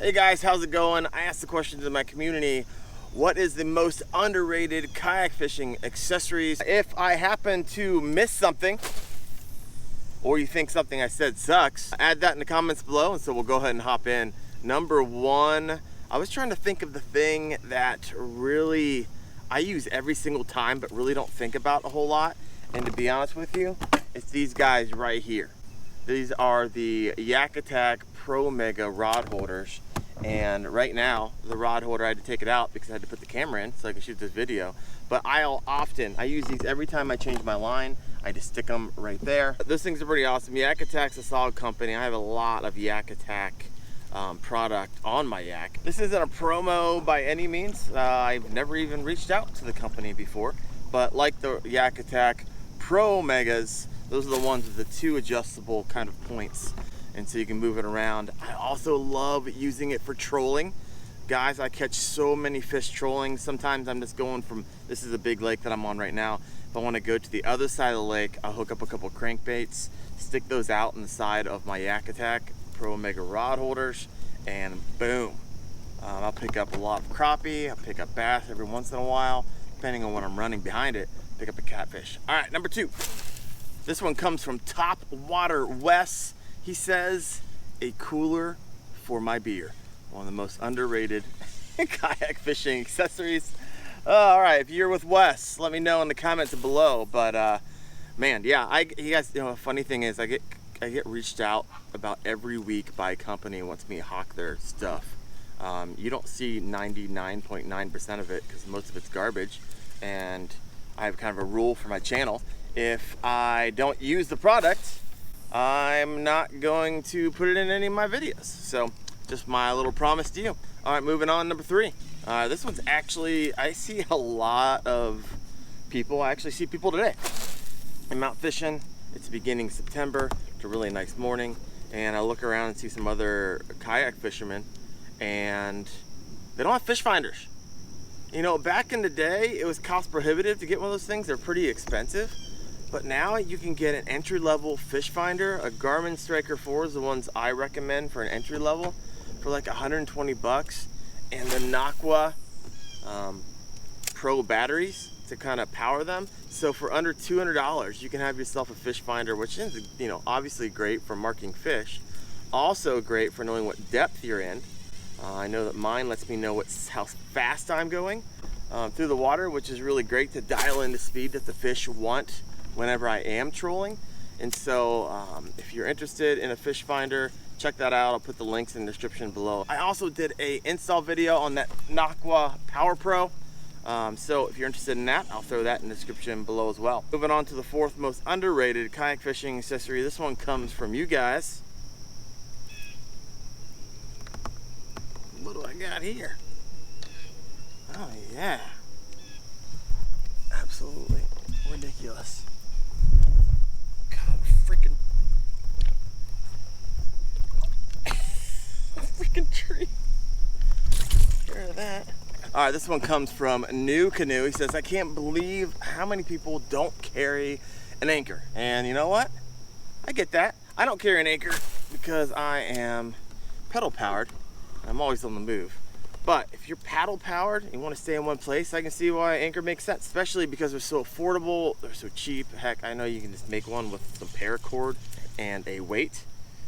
Hey guys, how's it going? I asked the question to my community, what is the most underrated kayak fishing accessories? If I happen to miss something, or you think something I said sucks, add that in the comments below, and so we'll go ahead and hop in. Number one, I was trying to think of the thing that really I use every single time, but really don't think about a whole lot. And to be honest with you, it's these guys right here. These are the Yak Attack Pro Mega rod holders. And right now, the rod holder, I had to take it out because I had to put the camera in so I can shoot this video. But I use these every time I change my line. I just stick them right there. Those things are pretty awesome. Yak Attack's a solid company. I have a lot of Yak Attack product on my Yak. This isn't a promo by any means. I've never even reached out to the company before. But like the Yak Attack Pro Megas, those are the ones with the two adjustable kind of points, and so you can move it around. I also love using it for trolling. Guys, I catch so many fish trolling. Sometimes I'm just going from, this is a big lake that I'm on right now. If I want to go to the other side of the lake, I'll hook up a couple crankbaits, stick those out on the side of my Yak Attack Pro Mega rod holders, and boom. I'll pick up a lot of crappie, I'll pick up bass every once in a while, depending on what I'm running behind it, pick up a catfish. All right, number two. This one comes from Top Water Wes. He says, a cooler for my beer. One of the most underrated kayak fishing accessories. All right, if you're with Wes, let me know in the comments below. But man, yeah, you guys, you know, a funny thing is I get reached out about every week by a company who wants me to hawk their stuff. You don't see 99.9% of it because most of it's garbage. And I have kind of a rule for my channel. If I don't use the product, I'm not going to put it in any of my videos. So just my little promise to you. All right, moving on, number three. This one's actually, I see a lot of people. I actually see people today. I'm out fishing. It's the beginning of September. It's a really nice morning. And I look around and see some other kayak fishermen, and they don't have fish finders. You know, back in the day, it was cost prohibitive to get one of those things. They're pretty expensive. But now you can get an entry-level fish finder. A Garmin Striker 4 is the ones I recommend for an entry level for like 120 bucks. And the Naqua Pro batteries to kind of power them. So for under $200, you can have yourself a fish finder, which is, you know, obviously great for marking fish. Also great for knowing what depth you're in. I know that mine lets me know how fast I'm going through the water, which is really great to dial in the speed that the fish want whenever I am trolling. And so if you're interested in a fish finder, check that out. I'll put the links in the description below. I also did a install video on that Naqua Power Pro. So if you're interested in that, I'll throw that in the description below as well. Moving on to the fourth most underrated kayak fishing accessory. This one comes from you guys. What do I got here? Oh yeah. Absolutely ridiculous. God, freaking tree. Hear that? All right, this one comes from New Canoe. He says, I can't believe how many people don't carry an anchor. And you know what? I get that. I don't carry an anchor because I am pedal powered. I'm always on the move. But if you're paddle powered and you want to stay in one place, I can see why anchor makes sense, especially because they're so affordable, they're so cheap. Heck, I know you can just make one with some paracord and a weight,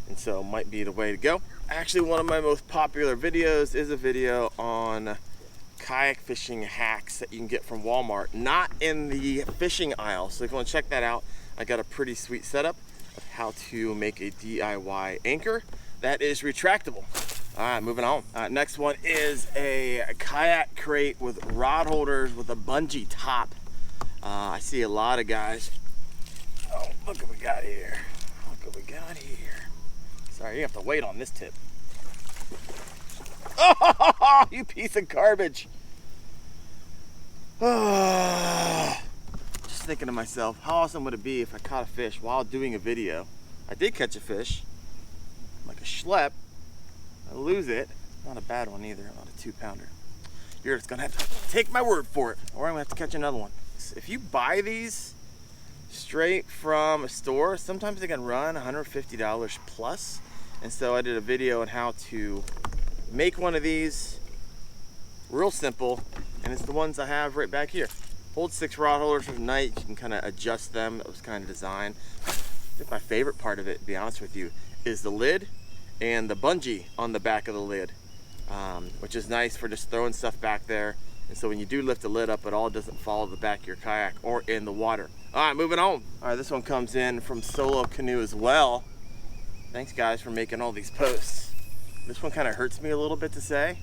and so it might be the way to go. Actually, one of my most popular videos is a video on kayak fishing hacks that you can get from Walmart, not in the fishing aisle. So if you want to check that out, I got a pretty sweet setup of how to make a DIY anchor that is retractable. All right, moving on. Next one is a kayak crate with rod holders with a bungee top. I see a lot of guys. Oh, look what we got here. Look what we got here. Sorry, you have to wait on this tip. Oh, you piece of garbage. Oh, just thinking to myself, how awesome would it be if I caught a fish while doing a video? I did catch a fish, like a schlep. I lose it. Not a bad one either, not a 2-pounder. You're just gonna have to take my word for it, or I'm gonna have to catch another one. If you buy these straight from a store, sometimes they can run $150 plus. And so I did a video on how to make one of these, real simple, and it's the ones I have right back here. Hold 6 rod holders for the night. You can kind of adjust them. That was kind of design. I think my favorite part of it, to be honest with you, is the lid and the bungee on the back of the lid, which is nice for just throwing stuff back there. And so when you do lift the lid up, it all doesn't fall to the back of your kayak or in the water. All right, moving on. All right, this one comes in from Solo Canoe as well. Thanks guys for making all these posts. This one kind of hurts me a little bit to say,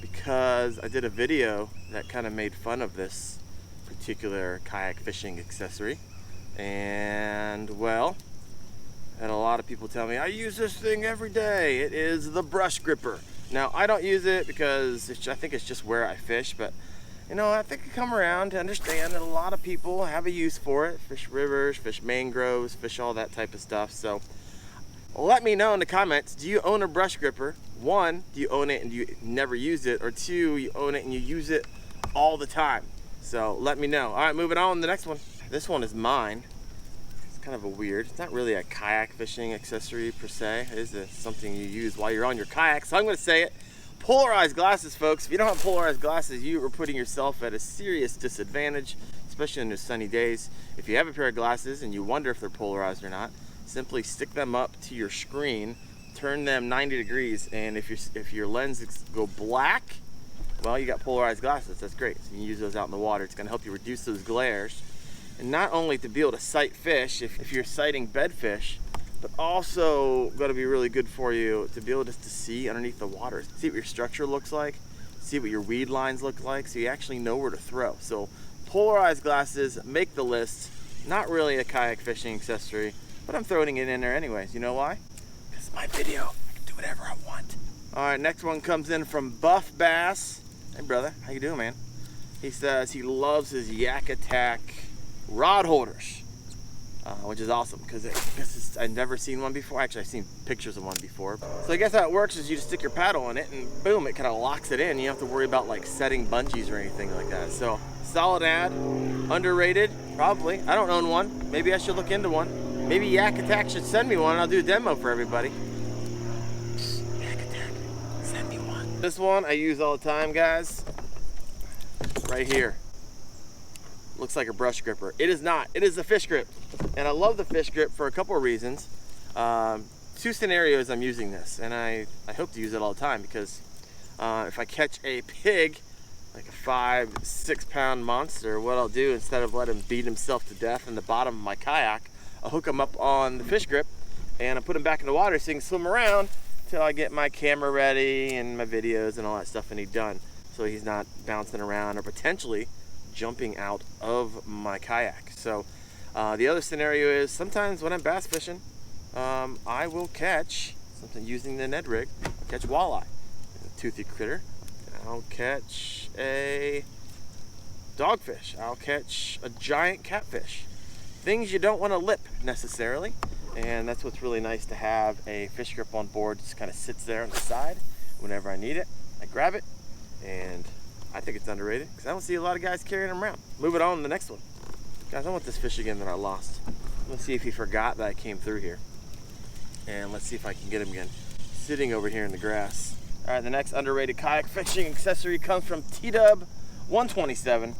because I did a video that kind of made fun of this particular kayak fishing accessory. And well, I had a lot of people tell me, I use this thing every day. It is the brush gripper. Now, I don't use it because I think it's just where I fish, but you know, I think I come around to understand that a lot of people have a use for it. Fish rivers, fish mangroves, fish all that type of stuff. So let me know in the comments, do you own a brush gripper? 1, do you own it and you never use it? Or 2, you own it and you use it all the time? So let me know. All right, moving on to the next one. This one is mine. It's kind of a weird, it's not really a kayak fishing accessory per se. It is something you use while you're on your kayak. So I'm gonna say it. Polarized glasses, folks. If you don't have polarized glasses, you are putting yourself at a serious disadvantage, especially in the sunny days. If you have a pair of glasses and you wonder if they're polarized or not, simply stick them up to your screen, turn them 90 degrees, and if your lenses go black, well, you got polarized glasses. That's great. So you can use those out in the water. It's gonna help you reduce those glares. And not only to be able to sight fish, if you're sighting bedfish, but also going to be really good for you to be able just to see underneath the water, see what your structure looks like, see what your weed lines look like, so you actually know where to throw. So polarized glasses make the list. Not really a kayak fishing accessory, but I'm throwing it in there anyways. You know why? Because it's my video. I can do whatever I want. All right, next one comes in from Buff Bass. Hey brother, how you doing, man? He says he loves his Yak Attack rod holders, which is awesome because I've never seen one before. Actually, I've seen pictures of one before. So I guess how it works is you just stick your paddle in it and boom, it kind of locks it in. You don't have to worry about like setting bungees or anything like that. So solid ad, underrated, probably. I don't own one. Maybe I should look into one. Maybe Yak Attack should send me one and I'll do a demo for everybody. Yak Attack, send me one. This one I use all the time, guys. Right here. Looks like a brush gripper. It is not. It is a fish grip. And I love the fish grip for a couple of reasons. 2 scenarios I'm using this, and I hope to use it all the time because if I catch a pig, like a 5-6 pound monster, what I'll do instead of let him beat himself to death in the bottom of my kayak, I'll hook him up on the fish grip and I put him back in the water so he can swim around till I get my camera ready and my videos and all that stuff and he's done. So he's not bouncing around or potentially jumping out of my kayak. So the other scenario is sometimes when I'm bass fishing, I will catch something using the Ned rig. I'll catch walleye, a toothy critter. I'll catch a dogfish. I'll catch a giant catfish. Things you don't want to lip necessarily, and that's what's really nice to have a fish grip on board. Just kind of sits there on the side. Whenever I need it, I grab it, and I think it's underrated because I don't see a lot of guys carrying them around. Moving on to the next one. Guys, I want this fish again that I lost. Let's see if he forgot that I came through here. And let's see if I can get him again. Sitting over here in the grass. All right, the next underrated kayak fishing accessory comes from T-Dub127.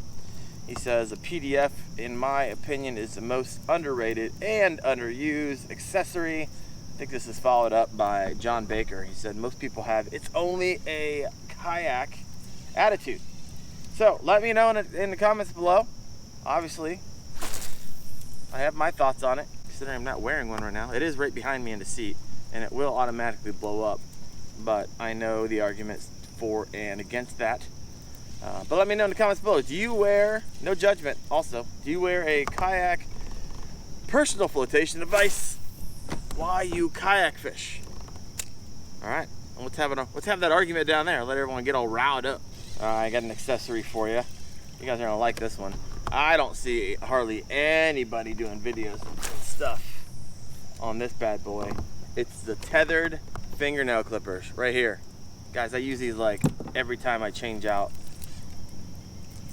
He says a PDF, in my opinion, is the most underrated and underused accessory. I think this is followed up by John Baker. He said most people have, it's only a kayak attitude. So let me know in the comments below. Obviously, I have my thoughts on it, considering I'm not wearing one right now. It is right behind me in the seat, and it will automatically blow up. But I know the arguments for and against that. But let me know in the comments below. Do you wear, no judgment also, do you wear a kayak personal flotation device while you kayak fish? All right, let's have that argument down there. Let everyone get all riled up. I got an accessory for you. You guys are gonna like this one. I don't see hardly anybody doing videos and stuff on this bad boy. It's the tethered fingernail clippers right here. Guys, I use these like every time I change out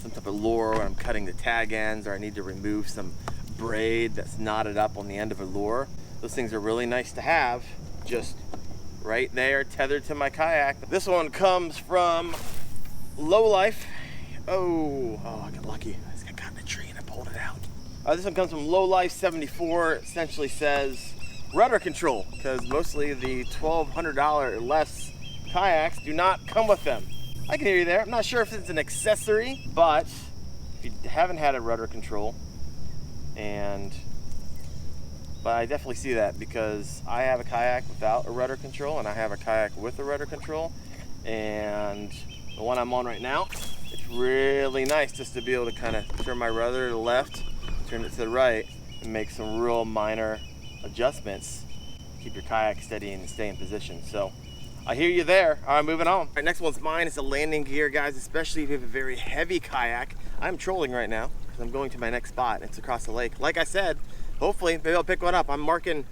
some type of lure when I'm cutting the tag ends or I need to remove some braid that's knotted up on the end of a lure. Those things are really nice to have just right there, tethered to my kayak. This one comes from Low Life. Oh, I got lucky. I just got caught in a tree and I pulled it out. This one comes from Low Life 74. Essentially says rudder control, because mostly the $1,200 or less kayaks do not come with them. I can hear you there. I'm not sure if it's an accessory, but if you haven't had a rudder control, but I definitely see that, because I have a kayak without a rudder control and I have a kayak with a rudder control, and the one I'm on right now, it's really nice just to be able to kind of turn my rudder to the left, turn it to the right, and make some real minor adjustments. Keep your kayak steady and stay in position. So I hear you there. All right, moving on. All right, next one's mine. It's a landing gear, guys, especially if you have a very heavy kayak. I'm trolling right now because I'm going to my next spot. It's across the lake. Like I said, hopefully, maybe I'll pick one up. I'm marking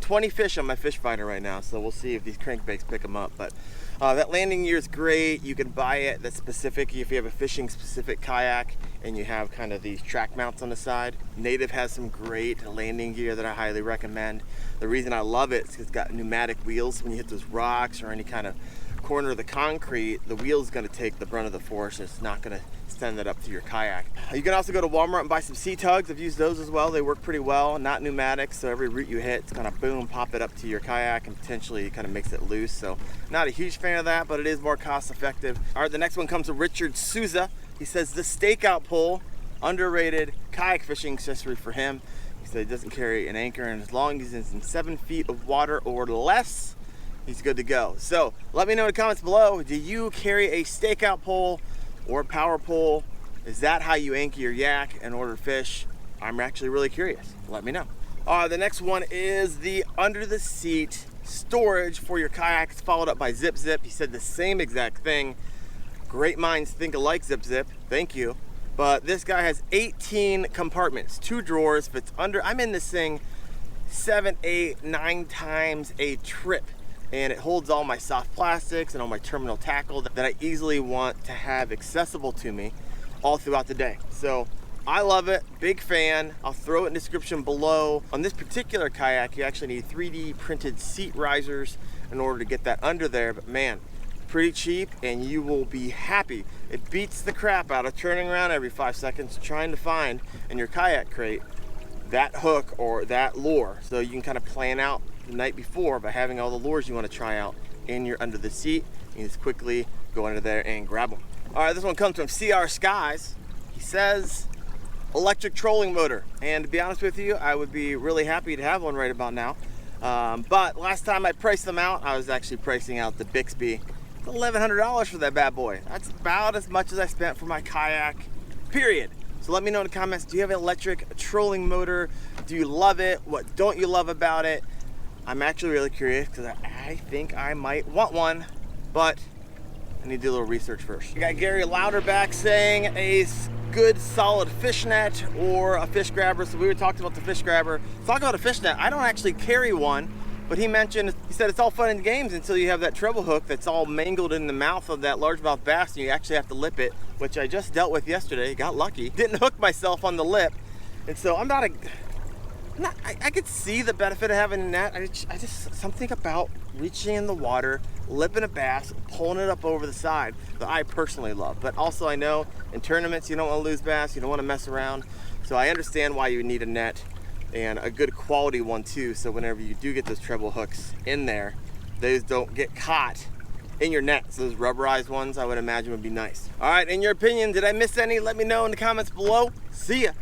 20 fish on my fish finder right now, so we'll see if these crankbaits pick them up. But that landing gear is great. You can buy it that's specific if you have a fishing specific kayak and you have kind of these track mounts on the side. Native has some great landing gear that I highly recommend. The reason I love it is because it's got pneumatic wheels. When you hit those rocks or any kind of corner of the concrete, the wheel is going to take the brunt of the force. It's not going to send it up to your kayak. You can also go to Walmart and buy some sea tugs. I've used those as well. They work pretty well, not pneumatic, so every root you hit, it's kind of boom, pop it up to your kayak, and potentially it kind of makes it loose. So not a huge fan of that, but it is more cost effective. All right, the next one comes from Richard Souza. He says the stakeout pole, underrated kayak fishing accessory for him. He said he doesn't carry an anchor, and as long as he's in 7 feet of water or less, he's good to go. So let me know in the comments below, do you carry a stakeout pole or power pole? Is that how you anchor your yak in order to fish? I'm actually really curious. Let me know. The next one is the under the seat storage for your kayaks, followed up by Zip Zip. He said the same exact thing. Great minds think alike, Zip Zip. Thank you. But this guy has 18 compartments, 2 drawers, fits under. I'm in this thing 7, 8, 9 times a trip. And it holds all my soft plastics and all my terminal tackle that I easily want to have accessible to me all throughout the day. So I love it, big fan. I'll throw it in the description below. On this particular kayak, you actually need 3D printed seat risers in order to get that under there, but man, pretty cheap and you will be happy. It beats the crap out of turning around every 5 seconds trying to find in your kayak crate that hook or that lure. So you can kind of plan out the night before by having all the lures you want to try out in your under the seat. You can just quickly go under there and grab them. All right, this one comes from CR Skies. He says electric trolling motor, and to be honest with you, I would be really happy to have one right about now. But last time I priced them out, I was actually pricing out the Bixby. It's $1,100 for that bad boy. That's about as much as I spent for my kayak, period. So let me know in the comments, do you have an electric trolling motor? Do you love it? What don't you love about it? I'm actually really curious because I think I might want one, but I need to do a little research first. We got Gary Louderback saying a good solid fish net or a fish grabber. So we were talking about the fish grabber. Talking about a fish net, I don't actually carry one, but he said it's all fun and games until you have that treble hook that's all mangled in the mouth of that largemouth bass and you actually have to lip it, which I just dealt with yesterday. Got lucky. Didn't hook myself on the lip. And so I could see the benefit of having a net. I just something about reaching in the water, lipping a bass, pulling it up over the side that I personally love. But also I know in tournaments you don't want to lose bass, you don't want to mess around. So I understand why you need a net, and a good quality one too. So whenever you do get those treble hooks in there, those don't get caught in your net. So those rubberized ones I would imagine would be nice. All right, in your opinion, did I miss any? Let me know in the comments below. See ya.